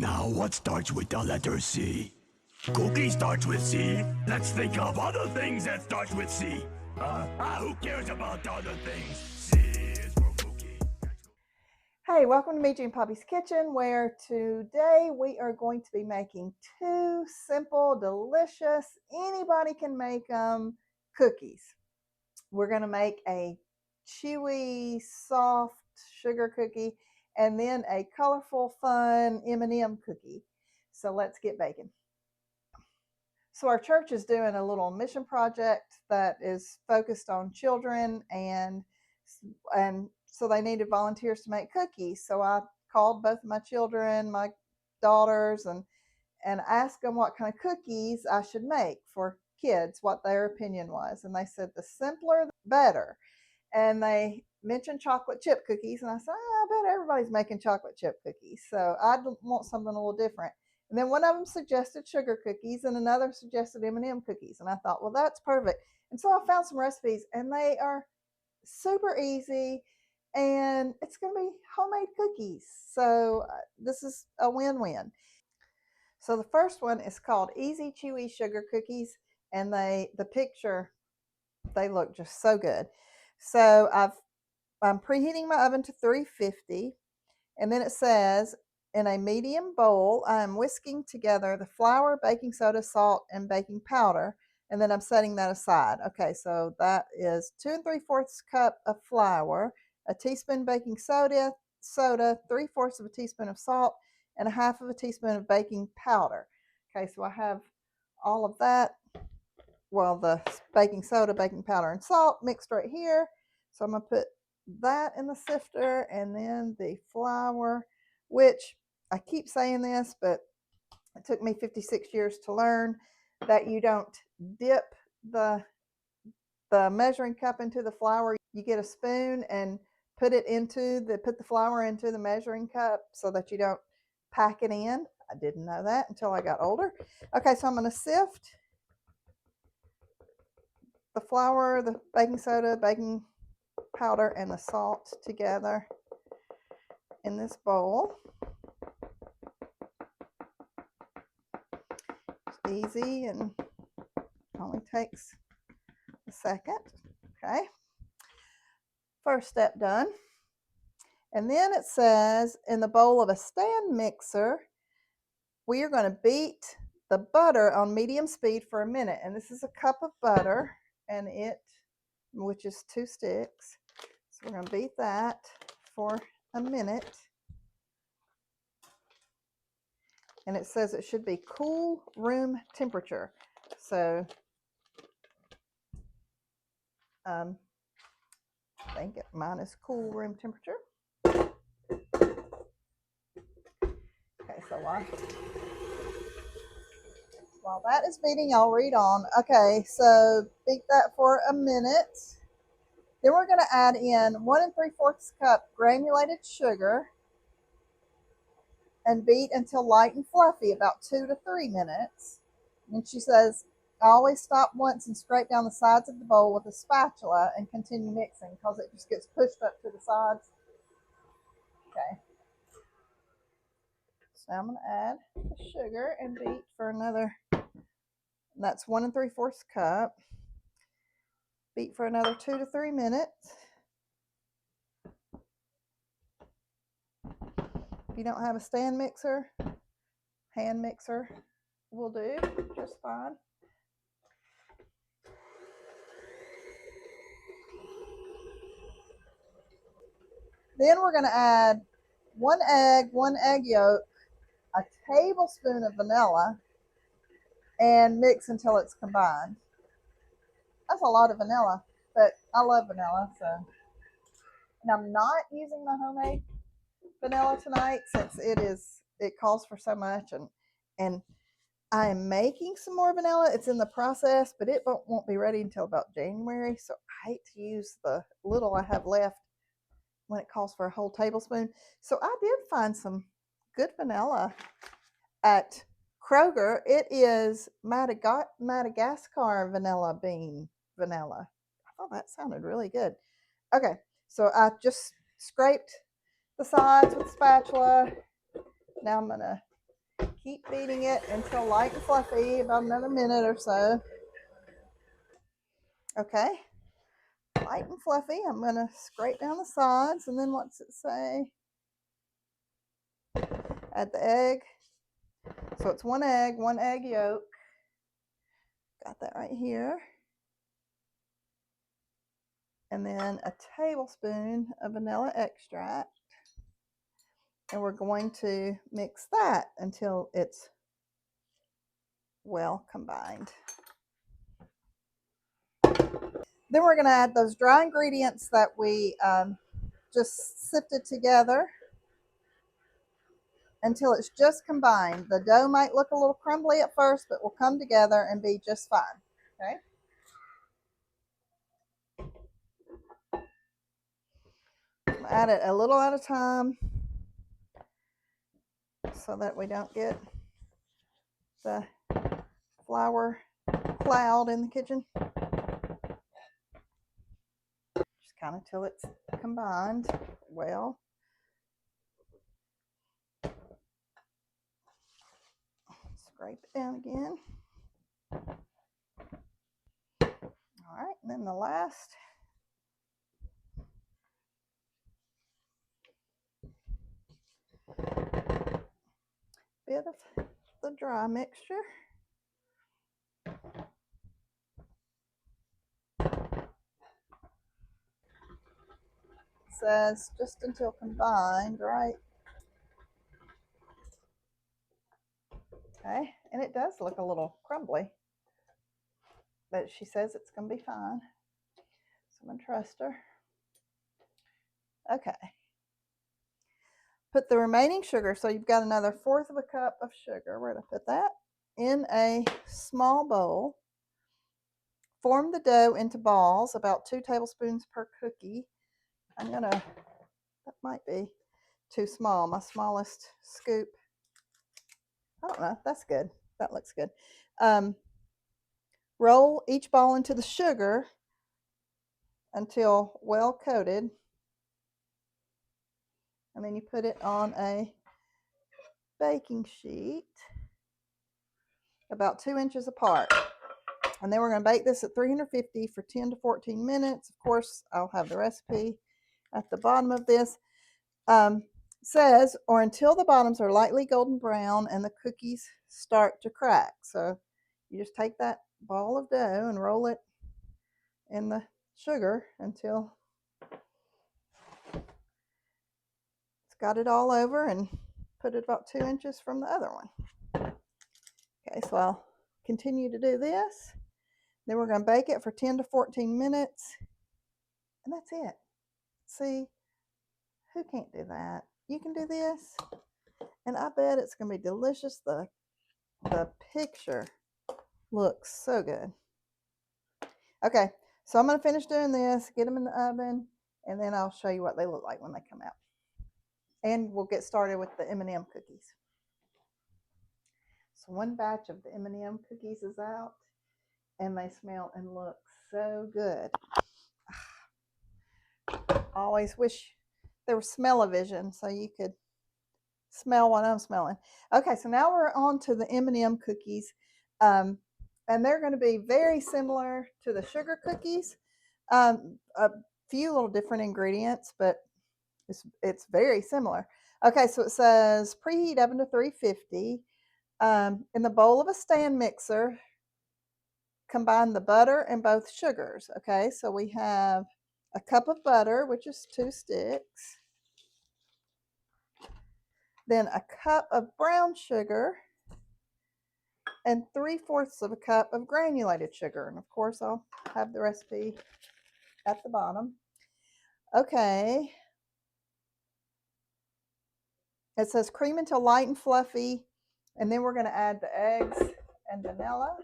Now, what starts with the letter C? Cookie starts with C. Let's think of other things that start with C. Who cares about other things? C is for cookie. Hey, welcome to Meiji and Poppy's Kitchen, where today we are going to be making two simple, delicious, anybody can make them cookies. We're going to make a chewy, soft sugar cookie and then a colorful, fun M&M cookie. So let's get baking. So our church is doing a little mission project that is focused on children, and so they needed volunteers to make cookies. So I called both of my children, my daughters, and asked them what kind of cookies I should make for kids, what their opinion was. And they said the simpler the better. And they mentioned chocolate chip cookies, and I said, I bet everybody's making chocolate chip cookies. So I want something a little different. And then one of them suggested sugar cookies, and another suggested M&M cookies. And I thought, well, that's perfect. And so I found some recipes, and they are super easy, and it's going to be homemade cookies. So this is a win-win. So the first one is called Easy Chewy Sugar Cookies, and the picture, they look just so good. So I'm preheating my oven to 350, and then it says, in a medium bowl, I am whisking together the flour, baking soda, salt, and baking powder, and then I'm setting that aside. Okay, so that is 2 3/4 cup of flour, a teaspoon baking soda, 3/4 of a teaspoon of salt, and a half of a teaspoon of baking powder. Okay, so I have all of that. Well, the baking soda, baking powder, and salt mixed right here. So I'm going to put that in the sifter, and then the flour, which I keep saying this, but it took me 56 years to learn that you don't dip the measuring cup into the flour. You get a spoon and put the flour into the measuring cup so that you don't pack it in. I didn't know that until I got older. Okay, so I'm going to sift the flour, the baking soda, baking powder, and the salt together in this bowl. It's easy and only takes a second. Okay. First step done. And then it says, in the bowl of a stand mixer, we are going to beat the butter on medium speed for a minute. And this is a cup of butter, and which is 2 sticks. So we're going to beat that for a minute. And it says it should be cool room temperature. So I think mine is cool room temperature. Okay, so while that is beating, I'll read on. Okay, so beat that for a minute. Then we're going to add in 1 3/4 cup granulated sugar and beat until light and fluffy, about 2 to 3 minutes. And she says, I always stop once and scrape down the sides of the bowl with a spatula and continue mixing because it just gets pushed up to the sides. Okay. So now I'm going to add the sugar and beat for another, that's 1 3/4 cup. Beat for another 2 to 3 minutes. If you don't have a stand mixer, hand mixer will do just fine. Then we're going to add 1 egg yolk, a tablespoon of vanilla, and mix until it's combined. That's a lot of vanilla, but I love vanilla, so. And I'm not using my homemade vanilla tonight since it calls for so much, and I am making some more vanilla. It's in the process, but it won't be ready until about January, so I hate to use the little I have left when it calls for a whole tablespoon. So I did find some good vanilla at Kroger. It is Madagascar vanilla bean vanilla. I thought that sounded really good. Okay, so I just scraped the sides with a spatula. Now I'm going to keep beating it until light and fluffy, about another minute or so. Okay, light and fluffy. I'm going to scrape down the sides, and then what's it say? Add the egg. So it's one egg yolk. Got that right here. And then a tablespoon of vanilla extract. And we're going to mix that until it's well combined. Then we're going to add those dry ingredients that we just sifted together until it's just combined. The dough might look a little crumbly at first, but will come together and be just fine. Okay. Add it a little at a time so that we don't get the flour cloud in the kitchen. Just kind of till it's combined well. Scrape it down again. All right, and then the last bit of the dry mixture. It says just until combined, right? Okay, and it does look a little crumbly, but she says it's going to be fine. So I'm going to trust her. Okay. Put the remaining sugar, so you've got another 1/4 of a cup of sugar. We're going to put that in a small bowl. Form the dough into balls, about 2 tablespoons per cookie. That might be too small, my smallest scoop. I don't know, that's good. That looks good. Roll each ball into the sugar until well coated. And then you put it on a baking sheet about 2 inches apart. And then we're going to bake this at 350 for 10 to 14 minutes. Of course, I'll have the recipe at the bottom of this. Says, or until the bottoms are lightly golden brown and the cookies start to crack. So you just take that ball of dough and roll it in the sugar until it's got it all over, and put it about 2 inches from the other one. Okay, so I'll continue to do this. Then we're going to bake it for 10 to 14 minutes. And that's it. See, who can't do that? You can do this. And I bet it's going to be delicious. The picture looks so good. Okay, so I'm going to finish doing this, get them in the oven, and then I'll show you what they look like when they come out. And we'll get started with the M&M cookies. So one batch of the M&M cookies is out, and they smell and look so good. I always wish there was smell-o-vision so you could smell what I'm smelling. Okay, so now we're on to the M&M cookies. And they're going to be very similar to the sugar cookies. A few little different ingredients, but it's very similar. Okay, so it says preheat oven to 350. In the bowl of a stand mixer, combine the butter and both sugars. Okay, so we have a cup of butter, which is 2 sticks. Then a cup of brown sugar and 3/4 of a cup of granulated sugar. And of course, I'll have the recipe at the bottom. Okay. It says cream until light and fluffy. And then we're going to add the eggs and vanilla.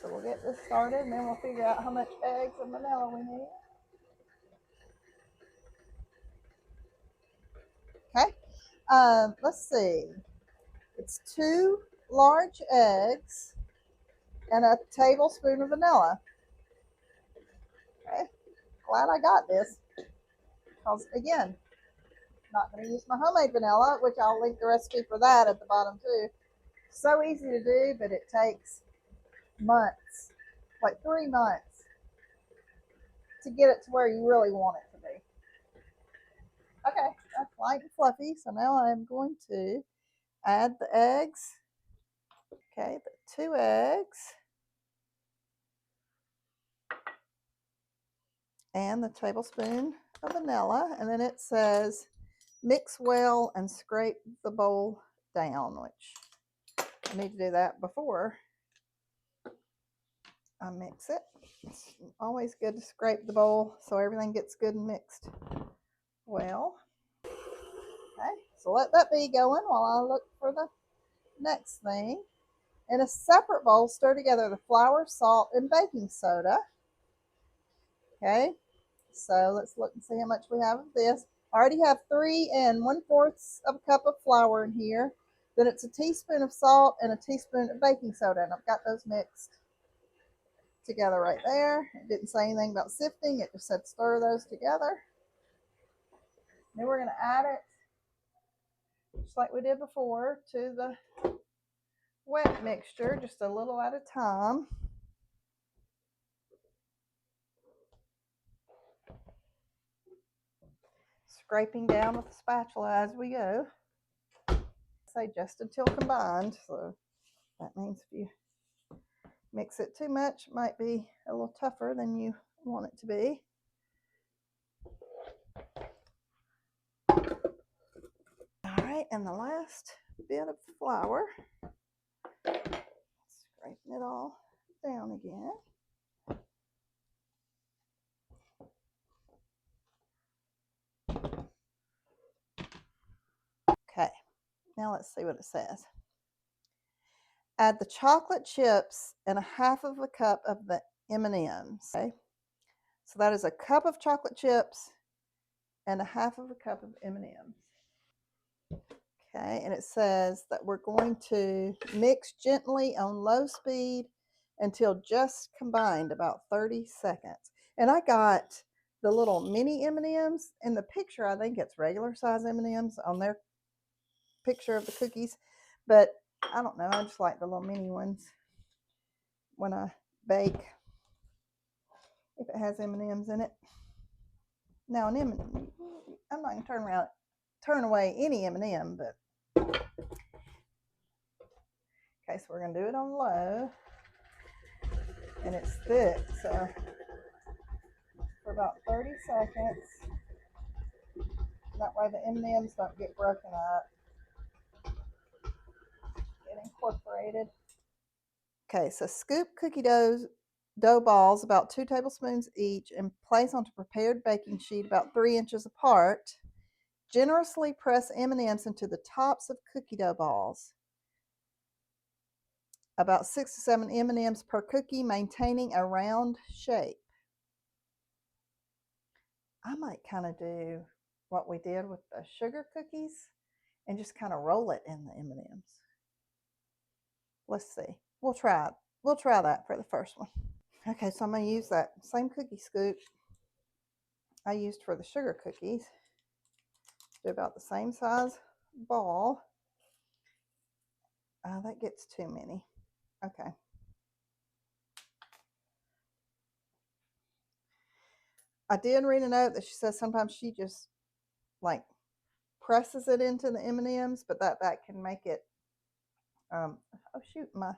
So we'll get this started, and then we'll figure out how much eggs and vanilla we need. Okay. Let's see. It's 2 large eggs and a tablespoon of vanilla. Okay. Glad I got this. Because, again, Not going to use my homemade vanilla, which I'll link the recipe for that at the bottom too. So easy to do, but it takes months, like 3 months, to get it to where you really want it to be. Okay, that's light and fluffy. So now I'm going to add the eggs. Okay, the 2 eggs. And the tablespoon of vanilla. And then it says mix well and scrape the bowl down, which I need to do that before I mix it. It's always good to scrape the bowl so everything gets good and mixed well. Okay, so let that be going while I look for the next thing. In a separate bowl, stir together the flour, salt, and baking soda. Okay, so let's look and see how much we have of this. I already have 3 1/4 of a cup of flour in here. Then it's a teaspoon of salt and a teaspoon of baking soda, and I've got those mixed together right there. It didn't say anything about sifting, it just said stir those together. Then we're going to add it, just like we did before, to the wet mixture, just a little at a time. Scraping down with the spatula as we go. Say just until combined, so that means if you mix it too much, it might be a little tougher than you want it to be. All right, and the last bit of flour. Scraping it all down again. Okay, now let's see what it says. Add the chocolate chips and 1/2 of a cup of the M&Ms. Okay, so that is a cup of chocolate chips and 1/2 of a cup of M&Ms. Okay, and it says that we're going to mix gently on low speed until just combined, about 30 seconds. And I got the little mini M&Ms. In the picture, I think it's regular size M&Ms on their picture of the cookies, but I don't know, I just like the little mini ones when I bake, if it has M&Ms in it. Now an M&M, I'm not gonna turn away any M&M, but okay, so we're gonna do it on low, and it's thick, so for about 30 seconds, that way the M&Ms don't get broken up, get incorporated. Okay, so scoop cookie dough balls about 2 tablespoons each and place onto prepared baking sheet about 3 inches apart. Generously press M&Ms into the tops of cookie dough balls. About 6 to 7 M&Ms per cookie, maintaining a round shape. I might kind of do what we did with the sugar cookies and just kind of roll it in the M&Ms. Let's see. We'll try that for the first one. Okay, so I'm going to use that same cookie scoop I used for the sugar cookies. Do about the same size ball. That gets too many. Okay. I did read a note that she says sometimes she just like presses it into the M&Ms, but that can make it, oh shoot, my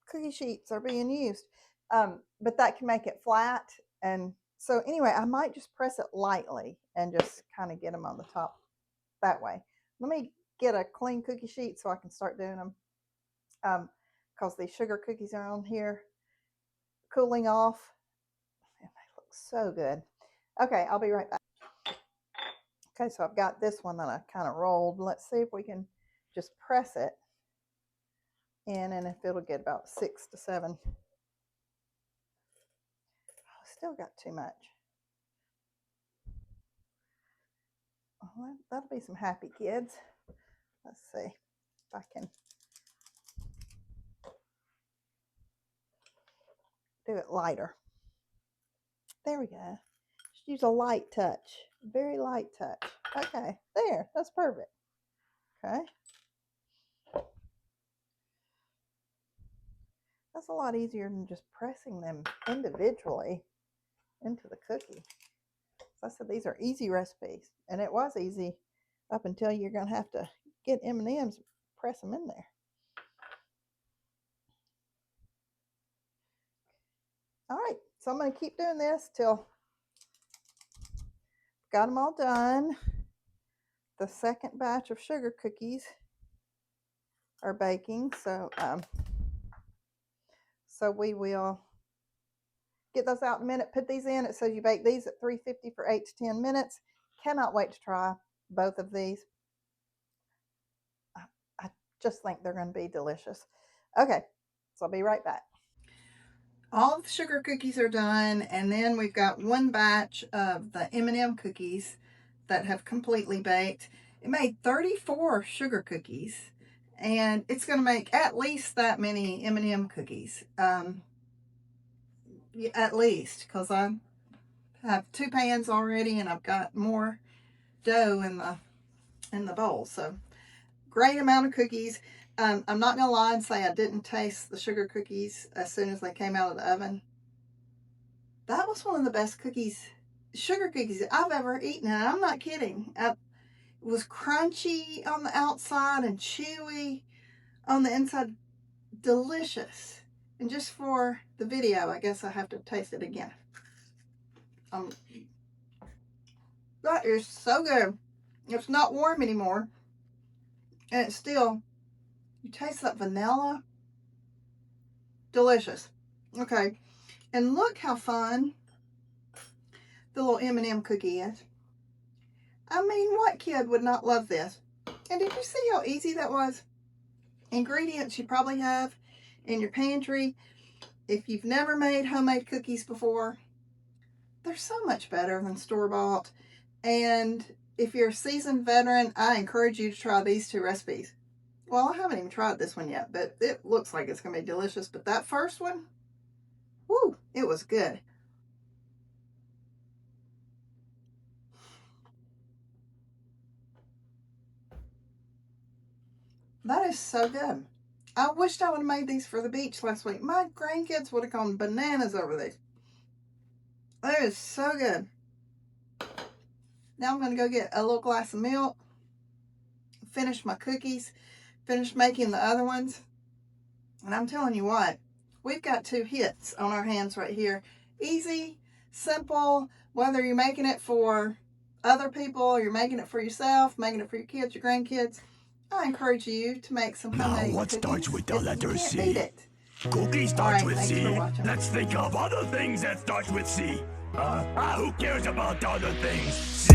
cookie sheets are being used. But that can make it flat. And so anyway, I might just press it lightly and just kind of get them on the top that way. Let me get a clean cookie sheet so I can start doing them. Because the sugar cookies are on here cooling off. And they look so good. Okay, I'll be right back. Okay, so I've got this one that I kind of rolled. Let's see if we can just press it in and if it'll get about 6 to 7. Oh, still got too much. Well, that'll be some happy kids. Let's see if I can do it lighter. There we go. Just use a light touch, very light touch. Okay, there, that's perfect. Okay. That's a lot easier than just pressing them individually into the cookie. So I said these are easy recipes, and it was easy up until you're going to have to get M&Ms, press them in there. All right, so I'm going to keep doing this till got them all done. The second batch of sugar cookies are baking, so we will get those out in a minute. Put these in. It says you bake these at 350 for 8 to 10 minutes. Cannot wait to try both of these. I just think they're going to be delicious. Okay, so I'll be right back. All of the sugar cookies are done, and then we've got one batch of the M&M cookies that have completely baked. It made 34 sugar cookies, and it's going to make at least that many M&M cookies. At least, because I have 2 pans already, and I've got more dough in the bowl. So great amount of cookies. I'm not gonna lie and say I didn't taste the sugar cookies as soon as they came out of the oven. That was one of the best sugar cookies I've ever eaten, and I'm not kidding. It was crunchy on the outside and chewy on the inside. Delicious. And just for the video, I guess I have to taste it again. That is so good. It's not warm anymore. And it's still, you taste that vanilla. Delicious. Okay. And look how fun the little M&M cookie is. I mean, what kid would not love this? And did you see how easy that was? Ingredients you probably have in your pantry. If you've never made homemade cookies before, they're so much better than store-bought. And if you're a seasoned veteran, I encourage you to try these 2 recipes. Well, I haven't even tried this one yet, but it looks like it's going to be delicious. But that first one, woo, it was good. That is so good. I wished I would have made these for the beach last week. My grandkids would have gone bananas over these. That is so good. Now I'm going to go get a little glass of milk, finish my cookies, finish making the other ones. And I'm telling you what, we've got 2 hits on our hands right here. Easy, simple, whether you're making it for other people, you're making it for yourself, making it for your kids, your grandkids. I encourage you to make some homemade Now what cookies starts with the letter if C? you can't beat it. Cookie starts with thanks C. for watching. Let's think of other things that start with C. Who cares about other things? C